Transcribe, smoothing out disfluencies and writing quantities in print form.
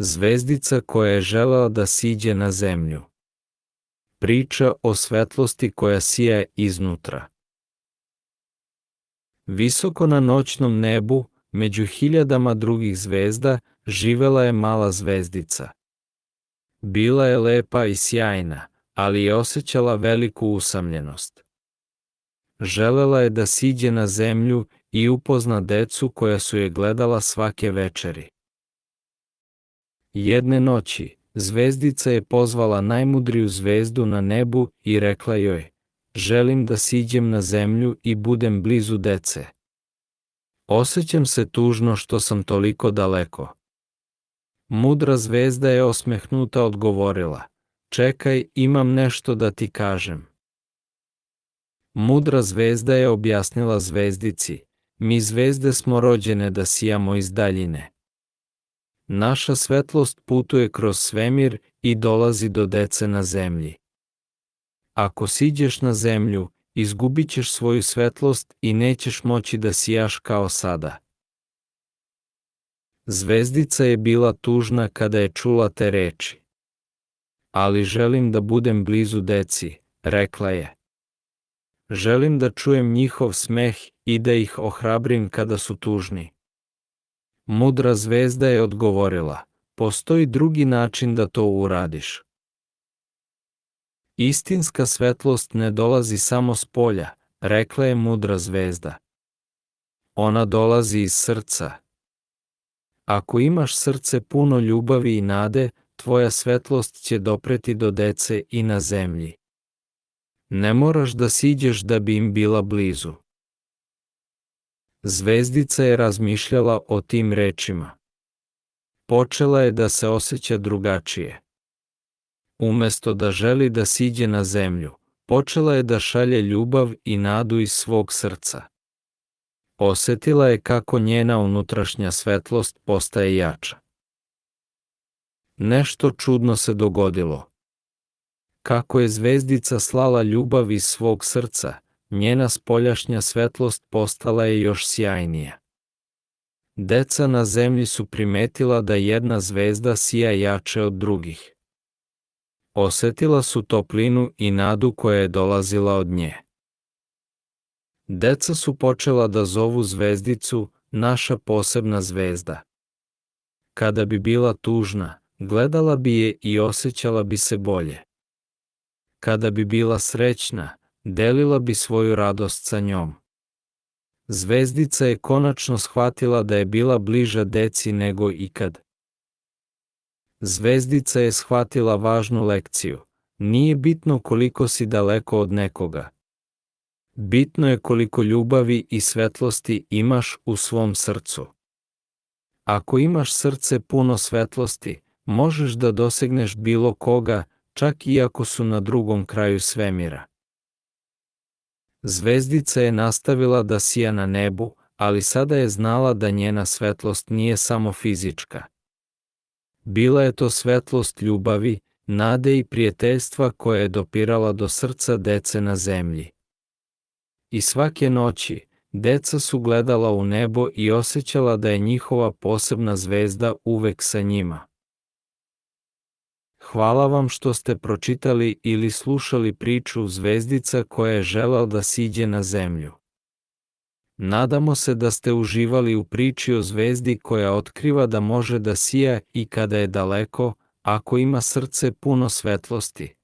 Zvezdica koja je želela da siđe na zemlju. Priča o svetlosti koja sija iznutra. Visoko na noćnom nebu, među hiljadama drugih zvezda, živela je mala zvezdica. Bila je lepa i sjajna, ali je osjećala veliku usamljenost. Želela je da siđe na zemlju i upozna decu koja su je gledala svake večeri. Jedne noći, zvezdica je pozvala najmudriju zvezdu na nebu i rekla joj: želim da siđem na zemlju i budem blizu dece. Osjećam se tužno što sam toliko daleko. Mudra zvezda je osmehnuta odgovorila: čekaj, imam nešto da ti kažem. Mudra zvezda je objasnila zvezdici: mi zvezde smo rođene da sijamo iz daljine. Naša svetlost putuje kroz svemir i dolazi do dece na zemlji. Ako siđeš na zemlju, izgubit ćeš svoju svetlost i nećeš moći da sijaš kao sada. Zvezdica je bila tužna kada je čula te reči. Ali želim da budem blizu deci, rekla je. Želim da čujem njihov smeh i da ih ohrabrim kada su tužni. Mudra zvezda je odgovorila: postoji drugi način da to uradiš. Istinska svetlost ne dolazi samo s polja, rekla je mudra zvezda. Ona dolazi iz srca. Ako imaš srce puno ljubavi i nade, tvoja svetlost će dopreti do dece i na zemlji. Ne moraš da siđeš da bi im bila blizu. Zvezdica je razmišljala o tim rečima. Počela je da se osjeća drugačije. Umesto da želi da siđe na zemlju, počela je da šalje ljubav i nadu iz svog srca. Osjetila je kako njena unutrašnja svetlost postaje jača. Nešto čudno se dogodilo. Kako je zvezdica slala ljubav iz svog srca, njena spoljašnja svetlost postala je još sjajnija. Deca na zemlji su primetila da jedna zvezda sija jače od drugih. Osjetila su toplinu i nadu koja je dolazila od nje. Deca su počela da zovu zvezdicu naša posebna zvezda. Kada bi bila tužna, gledala bi je i osjećala bi se bolje. Kada bi bila srećna, delila bi svoju radost sa njom. Zvezdica je konačno shvatila da je bila bliža deci nego ikad. Zvezdica je shvatila važnu lekciju: nije bitno koliko si daleko od nekoga. Bitno je koliko ljubavi i svetlosti imaš u svom srcu. Ako imaš srce puno svetlosti, možeš da dosegneš bilo koga, čak i ako su na drugom kraju svemira. Zvezdica je nastavila da sija na nebu, ali sada je znala da njena svetlost nije samo fizička. Bila je to svetlost ljubavi, nade i prijateljstva koja je dopirala do srca dece na zemlji. I svake noći, deca su gledala u nebo i osjećala da je njihova posebna zvezda uvek sa njima. Hvala vam što ste pročitali ili slušali priču Zvezdica koja je želela da siđe na zemlju. Nadamo se da ste uživali u priči o zvezdi koja otkriva da može da sija i kada je daleko, ako ima srce puno svetlosti.